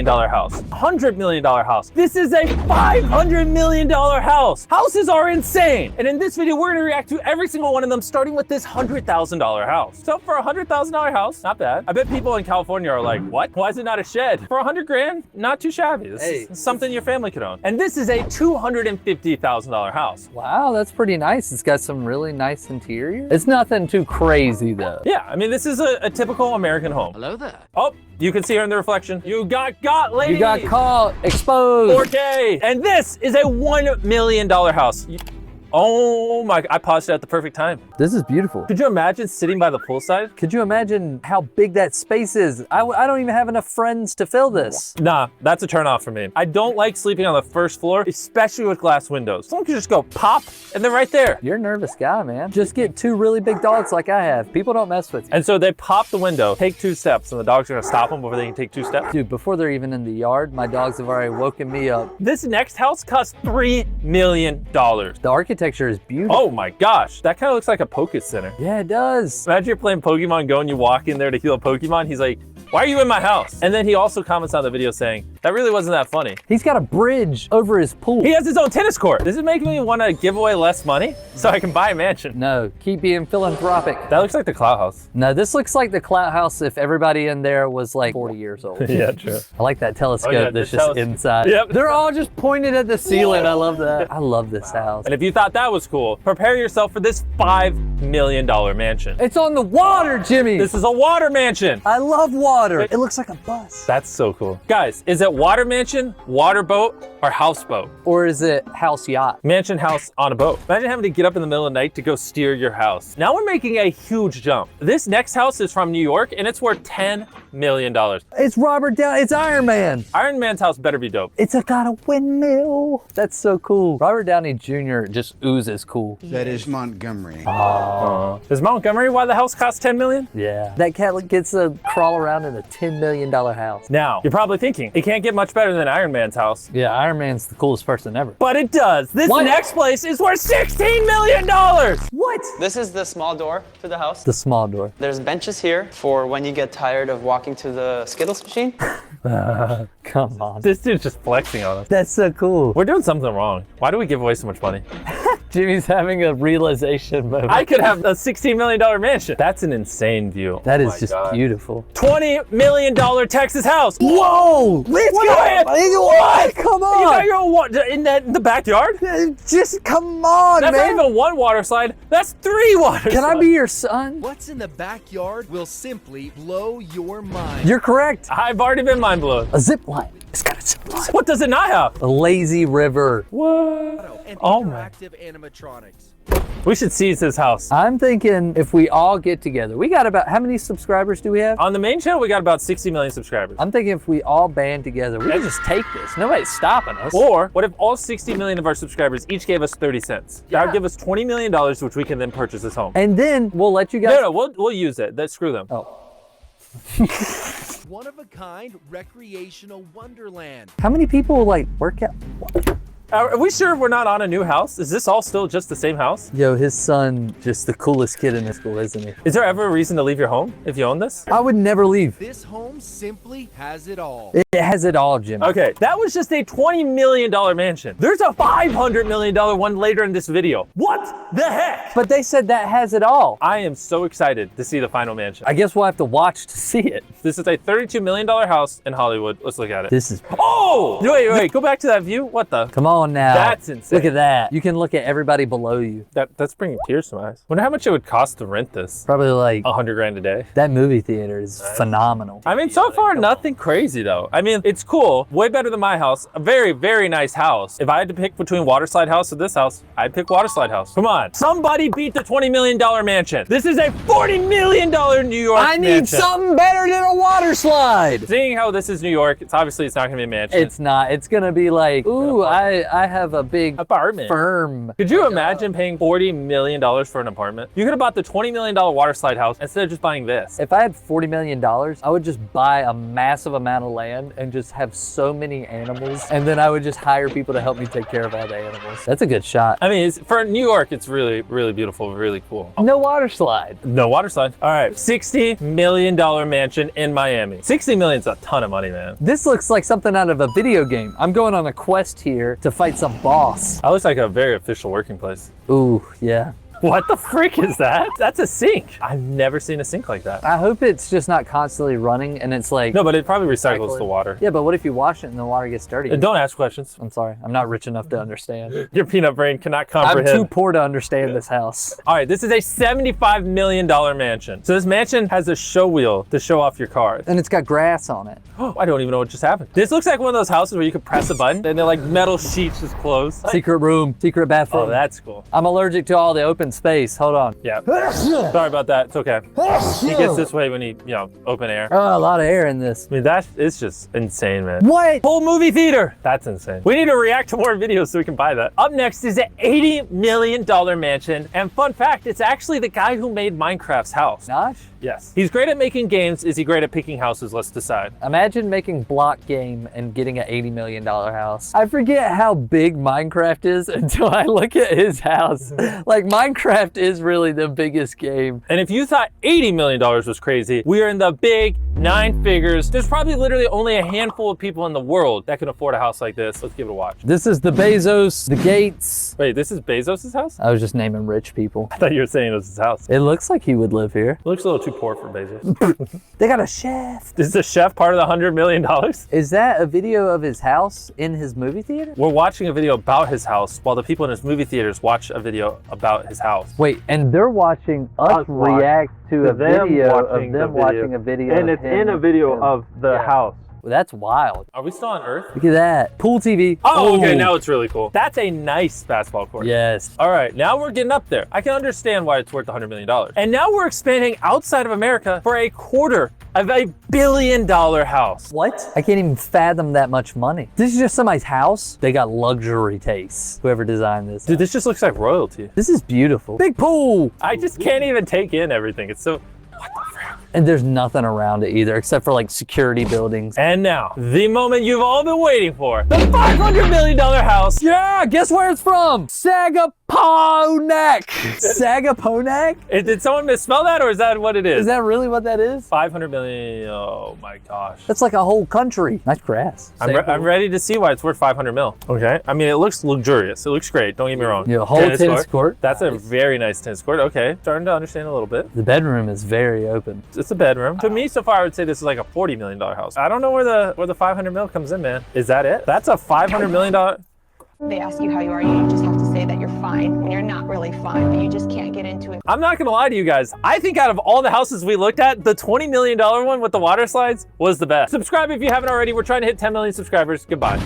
house, $100 million house. This is a $500 million house. Houses are insane. And in this video, we're gonna react to every single one of them, starting with this $100,000 house. So for a $100,000 house, not bad. I bet people in California are like, what? Why is it not a shed? For 100 grand, not too shabby. This is something your family could own. And this is a $250,000 house. Wow, that's pretty nice. It's got some really nice interior. It's nothing too crazy though. Yeah, I mean, this is a typical American home. Hello there. Oh, you can see her in the reflection. You got lady. You got caught, exposed. 4K. And this is a $1 million house. Oh my, I paused it at the perfect time. This is beautiful. Could you imagine sitting by the poolside? Could you imagine how big that space is? I don't even have enough friends to fill this. Nah, that's a turn off for me. I don't like sleeping on the first floor, especially with glass windows. Someone could just go pop and they're right there. You're a nervous guy, man. Just get 2 really big dogs like I have. People don't mess with you. And so they pop the window, take 2 steps, and the dogs are gonna stop them before they can take 2 steps. Dude, before they're even in the yard, my dogs have already woken me up. This next house costs $3 million. The architecture is beautiful. Oh my gosh, that kind of looks like a Poké Center. Yeah, it does. Imagine you're playing Pokemon Go and you walk in there to heal a Pokemon. He's like, why are you in my house? And then he also comments on the video saying, that really wasn't that funny. He's got a bridge over his pool. He has his own tennis court. This is making me want to give away less money so I can buy a mansion. No, keep being philanthropic. That looks like the Clout House. No, this looks like the Clout House if everybody in there was like 40 years old. Yeah, true. I like that telescope that's just inside. Yep. They're all just pointed at the ceiling. I love that. I love this house. And if you thought that was cool, prepare yourself for this $5 million mansion. It's on the water, Jimmy. This is a water mansion. I love water. It looks like a bus. That's so cool. Guys, is it water mansion, water boat, or houseboat? Or is it house yacht? Mansion house on a boat. Imagine having to get up in the middle of the night to go steer your house. Now we're making a huge jump. This next house is from New York and it's worth $10 million. It's Robert Downey. It's Iron Man. Iron Man's house better be dope. It's got a windmill. That's so cool. Robert Downey Jr. just oozes cool. That is Montgomery. Is Montgomery why the house costs $10 million? Yeah. That cat gets to crawl around in a $10 million house. Now, you're probably thinking, it can't get much better than Iron Man's house. Yeah, Iron Man's the coolest person ever. But it does. This next place is worth $16 million. What? This is the small door to the house. The small door. There's benches here for when you get tired of walking to the Skittles machine. Come on. This dude's just flexing on us. That's so cool. We're doing something wrong. Why do we give away so much money? Jimmy's having a realization moment. I could have a $16 million mansion. That's an insane view. That is just beautiful. $20 million Texas house. Whoa! Let's go! What? Come You on! got your own water in the backyard? Just come on, That's man! not even 1 water slide. That's 3 water slides. Can I be your son? What's in the backyard will simply blow your mind. You're correct. I've already been mind blown. A zip line. It's got a zip line. What does it not have? A lazy river. What? And Oh my. interactive animatronics. We should seize his house. I'm thinking if we all get together, we got about, how many subscribers do we have? On the main channel, we got about 60 million subscribers. I'm thinking if we all band together, we can just take this. Nobody's stopping us. Or what if all 60 million of our subscribers each gave us 30 cents? That would give us $20 million, which we can then purchase this home. And then we'll let you guys. No, we'll use it. Screw them. Oh. One of a kind recreational wonderland. How many people like work out? Are we sure we're not on a new house? Is this all still just the same house? Yo, his son, just the coolest kid in his school, isn't he? Is there ever a reason to leave your home if you own this? I would never leave. This home simply has it all. It has it all, Jim. Okay, that was just a $20 million mansion. There's a $500 million one later in this video. What the heck? But they said that has it all. I am so excited to see the final mansion. I guess we'll have to watch to see it. This is a $32 million house in Hollywood. Let's look at it. This is. Oh! Wait, go back to that view. What the? Come on now. That's insane. Look at that. You can look at everybody below you. That's bringing tears to my eyes. Wonder how much it would cost to rent this. Probably like 100 grand a day. that movie theater is phenomenal. I mean, so far, nothing crazy though. I mean, it's cool. Way better than my house. A very, very nice house. If I had to pick between Waterslide House or this house, I'd pick Waterslide House. Come on. Somebody beat the $20 million mansion. This is a $40 million New York I need mansion. something better than a water slide. Seeing how this is New York, it's not gonna be a mansion. It's not. It's gonna be like, ooh, I I have a big Apartment. firm. Could you imagine paying $40 million for an apartment? You could have bought the $20 million water slide house instead of just buying this. If I had $40 million, I would just buy a massive amount of land and just have so many animals. And then I would just hire people to help me take care of all the animals. That's a good shot. I mean, for New York, it's really, really beautiful, really cool. No water slide. No water slide. All right, $60 million mansion in Miami. 60 million's a ton of money, man. This looks like something out of a video game. I'm going on a quest here to fight some boss. That looks like a very official working place. Ooh, yeah. What the frick is that? That's a sink. I've never seen a sink like that. I hope it's just not constantly running and it's like... No, but it probably recycles the water. Yeah, but what if you wash it and the water gets dirty? And don't ask questions. I'm sorry, I'm not rich enough to understand. Your peanut brain cannot I'm comprehend. too poor to understand this house. All right, this is a $75 million mansion. So this mansion has a show wheel to show off your cars. And it's got grass on it. I don't even know what just happened. This looks like one of those houses where you could press a button and they're like metal sheets just close. Secret room, secret bathroom. Oh, that's cool. I'm allergic to all the open space. Hold on. Yeah. Sorry about that. It's okay. He gets this way when he, open air. Oh, a lot of air in this. I mean, that is just insane, man. What? Whole movie theater. That's insane. We need to react to more videos so we can buy that. Up next is an $80 million mansion. And fun fact, it's actually the guy who made Minecraft's house. Nosh? Yes. He's great at making games. Is he great at picking houses? Let's decide. Imagine making block game and getting an $80 million house. I forget how big Minecraft is until I look at his house. Like Minecraft is really the biggest game. And if you thought $80 million was crazy, we are in the big 9 figures. There's probably literally only a handful of people in the world that can afford a house like this. Let's give it a watch. This is the Bezos, the Gates. Wait, this is Bezos' house? I was just naming rich people. I thought you were saying it was his house. It looks like he would live here. It looks a little too poor for Bezos. They got a chef. Is the chef part of the $100 million? Is that a video of his house in his movie theater? We're watching a video about his house while the people in his movie theaters watch a video about his house. Wait, and they're watching us react to a video of them watching a video And of it's him in a video of the house. Well, that's wild. Are we still on Earth? Look at that. Pool TV. Oh, okay, now it's really cool. That's a nice basketball court. Yes. All right, now we're getting up there. I can understand why it's worth $100 million. And now we're expanding outside of America for a quarter of $1 billion house. What? I can't even fathom that much money. This is just somebody's house. They got luxury tastes. Whoever designed this. Dude, this just looks like royalty. This is beautiful. Big pool. I just can't even take in everything. It's so, what the frick? And there's nothing around it either, except for like security buildings. And now, the moment you've all been waiting for, the $500 million house. Yeah, guess where it's from? Sagaponack. Sagaponack? Did someone misspell that, or is that what it is? Is that really what that is? 500 million, oh my gosh. That's like a whole country. Nice grass. I'm ready to see why it's worth 500 mil. Okay, I mean, it looks luxurious. It looks great, don't get me wrong. Yeah, whole tennis court. That's a very nice tennis court. Okay, starting to understand a little bit. The bedroom is very open. It's a bedroom. To me, so far, I would say this is like a $40 million house. I don't know where the 500 mil comes in, man. Is that it? That's a $500 million. They ask you how you are, you just have to say that you're fine when you're not really fine, but you just can't get into it. I'm not gonna lie to you guys. I think out of all the houses we looked at, the $20 million one with the water slides was the best. Subscribe if you haven't already. We're trying to hit 10 million subscribers. Goodbye.